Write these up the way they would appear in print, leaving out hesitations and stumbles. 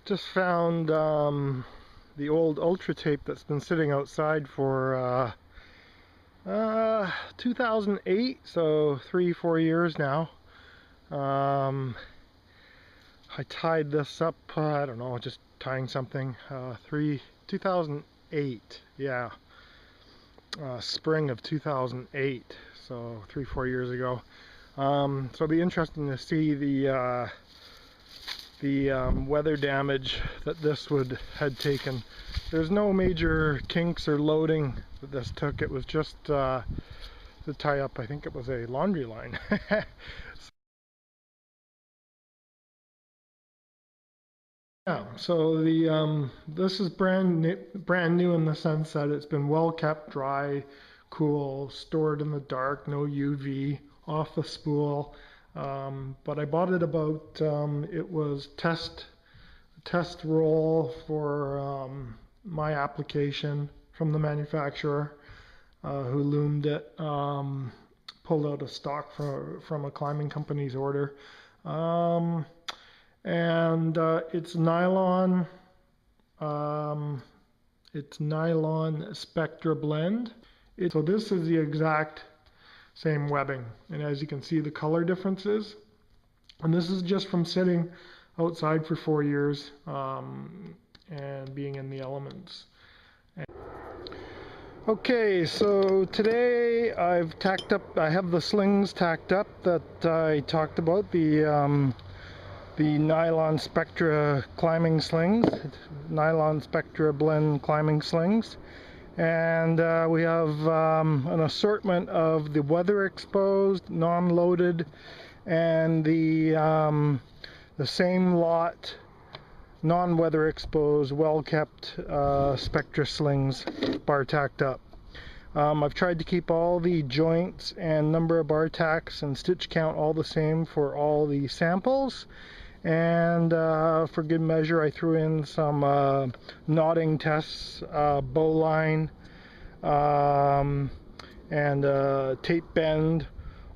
Just found the old Ultra tape that's been sitting outside for 2008, so 3-4 years now. I tied this up, I don't know, just tying something, 2008, yeah, spring of 2008, so 3-4 years ago. So it'll be interesting to see the weather damage that this had taken. There's no major kinks or loading that this took. It was just to tie up, I think it was a laundry line. Yeah, so this is brand new in the sense that it's been well kept, dry, cool, stored in the dark, no UV, off the spool. But I bought it about, it was test roll for my application from the manufacturer who loomed it, pulled out a stock from a climbing company's order. And it's nylon spectra blend. So this is the exact same webbing, and as you can see the color differences, and this is just from sitting outside for 4 years and being in the elements. Okay, so today I've tacked up, I have the slings tacked up that I talked about, the nylon spectra climbing slings, nylon spectra blend climbing slings. And we have an assortment of the weather exposed, non-loaded, and the same lot non-weather exposed, well kept spectra slings bar tacked up. I've tried to keep all the joints and number of bar tacks and stitch count all the same for all the samples. And for good measure, I threw in some knotting tests, bowline, and tape bend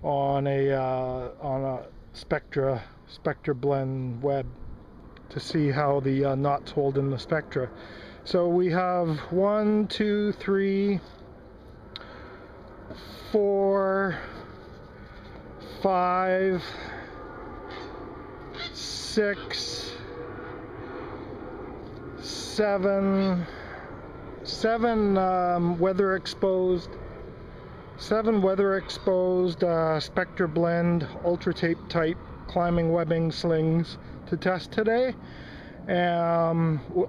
on a spectra blend web to see how the knots hold in the spectra. So we have 1, 2, 3, 4, 5, 6, 7 weather exposed spectra blend ultra tape type climbing webbing slings to test today,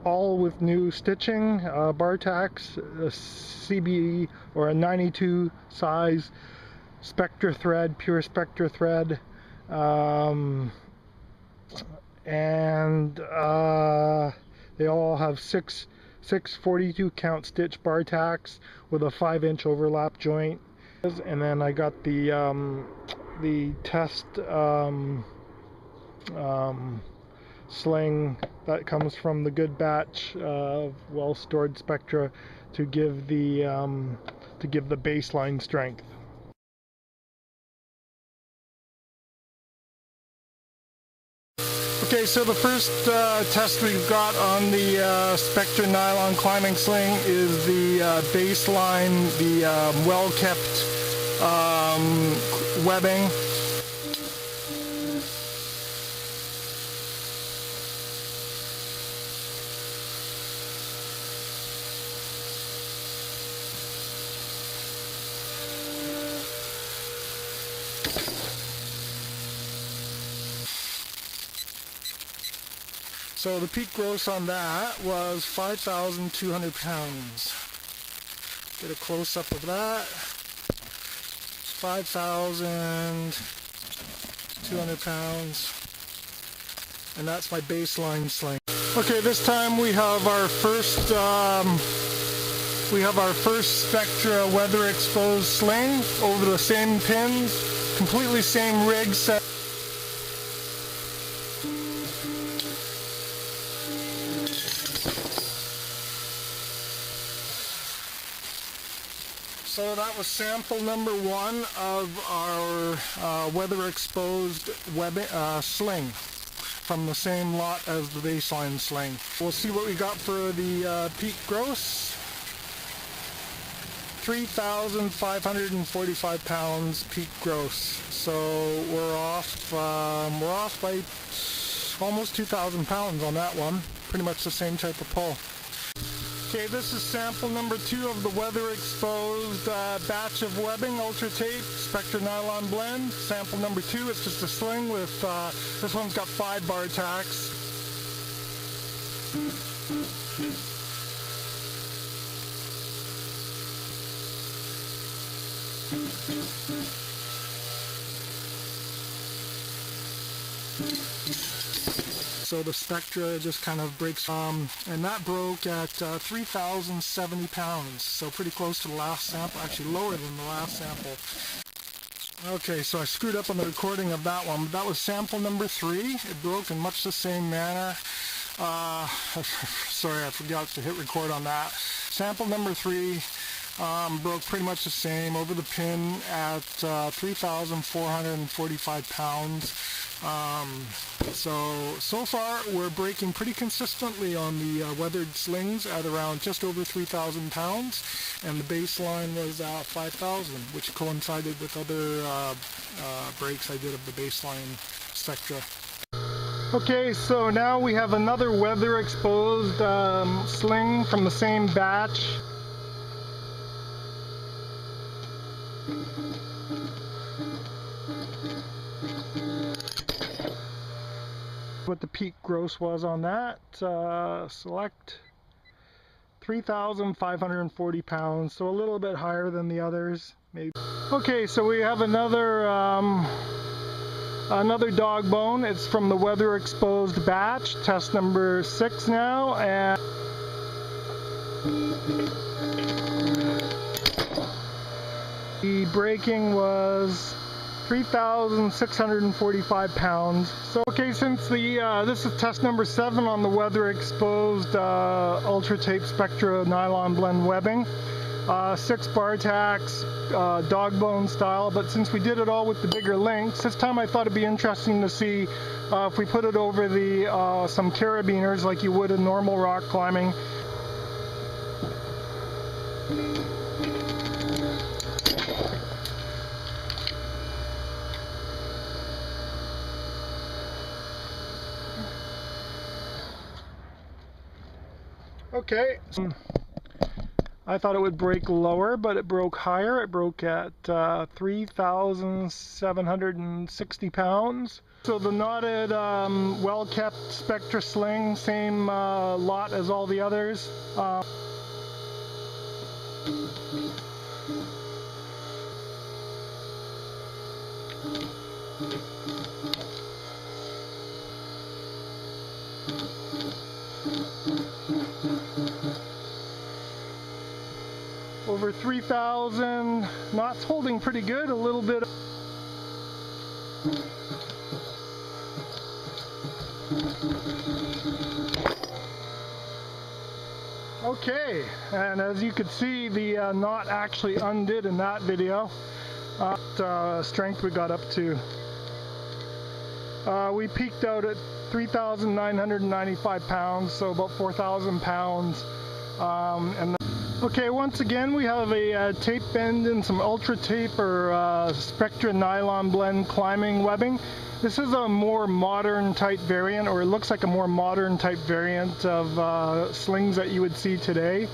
all with new stitching, bar tacks, a CB or a 92 size spectra thread, pure spectra thread, and they all have six 42 count stitch bar tacks with a 5-inch overlap joint. And then I got the test sling that comes from the good batch of well stored spectra to give the baseline strength. Okay, so the first test we've got on the Spectra nylon climbing sling is the baseline, the well-kept webbing. So the peak gross on that was 5,200 pounds. Get a close-up of that. 5,200 pounds. And that's my baseline sling. Okay, this time we have our first Spectra weather exposed sling over the same pins, completely same rig set. So that was sample number 1 of our weather exposed sling. from the same lot as the baseline sling. We'll see what we got for the peak gross. 3,545 pounds peak gross. So we're off by almost 2,000 pounds on that one. Pretty much the same type of pull. Okay, this is sample number 2 of the weather exposed batch of webbing, ultra tape, spectra nylon blend. Sample number 2, it's just a sling with, this one's got 5 bar tacks. So the spectra just kind of breaks, and that broke at 3,070 pounds, so pretty close to the last sample, actually lower than the last sample. Okay, so I screwed up on the recording of that one, but that was sample number 3. It broke in much the same manner. Sorry, I forgot to hit record on that. Sample number 3 broke pretty much the same over the pin at 3,445 pounds. So far we're breaking pretty consistently on the weathered slings at around just over 3,000 pounds, and the baseline was 5,000, which coincided with other breaks I did of the baseline spectra. Okay, so now we have another weather exposed sling from the same batch. What the peak gross was on that. Select 3,540 pounds, so a little bit higher than the others, maybe. Okay, so we have another dog bone. It's from the weather exposed batch, test number 6 now, and the breaking was 3,645 pounds. So okay, since this is test number 7 on the weather exposed ultra tape spectra nylon blend webbing, 6 bar tacks, dog bone style, but since we did it all with the bigger links, this time I thought it'd be interesting to see if we put it over the some carabiners like you would in normal rock climbing. Okay, I thought it would break lower, but it broke higher. It broke at 3,760 pounds. So the knotted, well-kept spectra sling, same lot as all the others. Over 3,000 knots, holding pretty good, a little bit. Okay, and as you could see, the knot actually undid in that video. Strength we got up to. We peaked out at 3,995 pounds, so about 4,000 pounds. Okay, once again we have a tape bend and some ultra tape or spectra nylon blend climbing webbing. This is a more modern type variant, or it looks like a more modern type variant of slings that you would see today.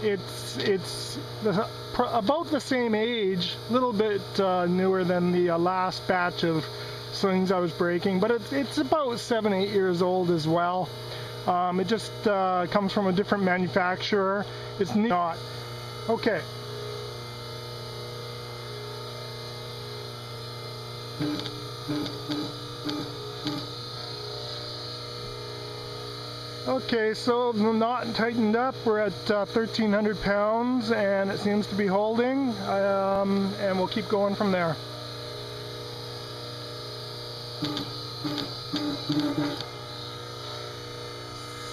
It's about the same age, a little bit newer than the last batch of slings I was breaking, but it's about 7-8 years old as well. It just comes from a different manufacturer. It's not. Okay. Okay, so the knot tightened up. We're at 1,300 pounds and it seems to be holding, and we'll keep going from there.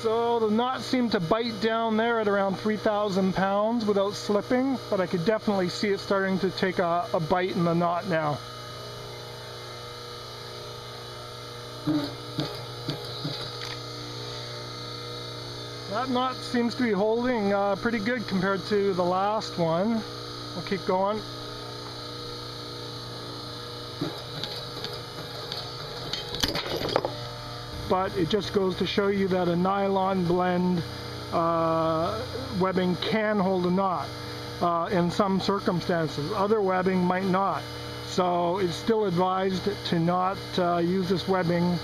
So the knot seemed to bite down there at around 3,000 pounds without slipping, but I could definitely see it starting to take a bite in the knot now. That knot seems to be holding pretty good compared to the last one. We'll keep going. But it just goes to show you that a nylon blend webbing can hold a knot in some circumstances. Other webbing might not. So it's still advised to not use this webbing.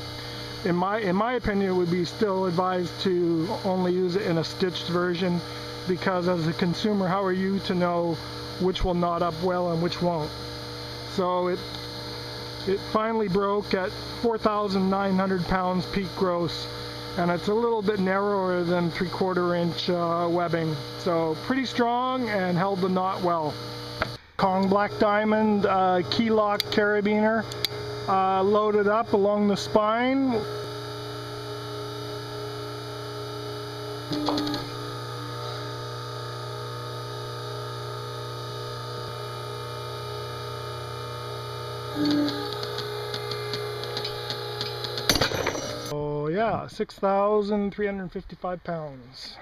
In my opinion, it would be still advised to only use it in a stitched version, because as a consumer, how are you to know which will knot up well and which won't? So it finally broke at 4,900 pounds peak gross, and it's a little bit narrower than 3/4 inch webbing. So pretty strong and held the knot well. Kong Black Diamond key lock carabiner loaded up along the spine. Oh yeah, 6,355 pounds.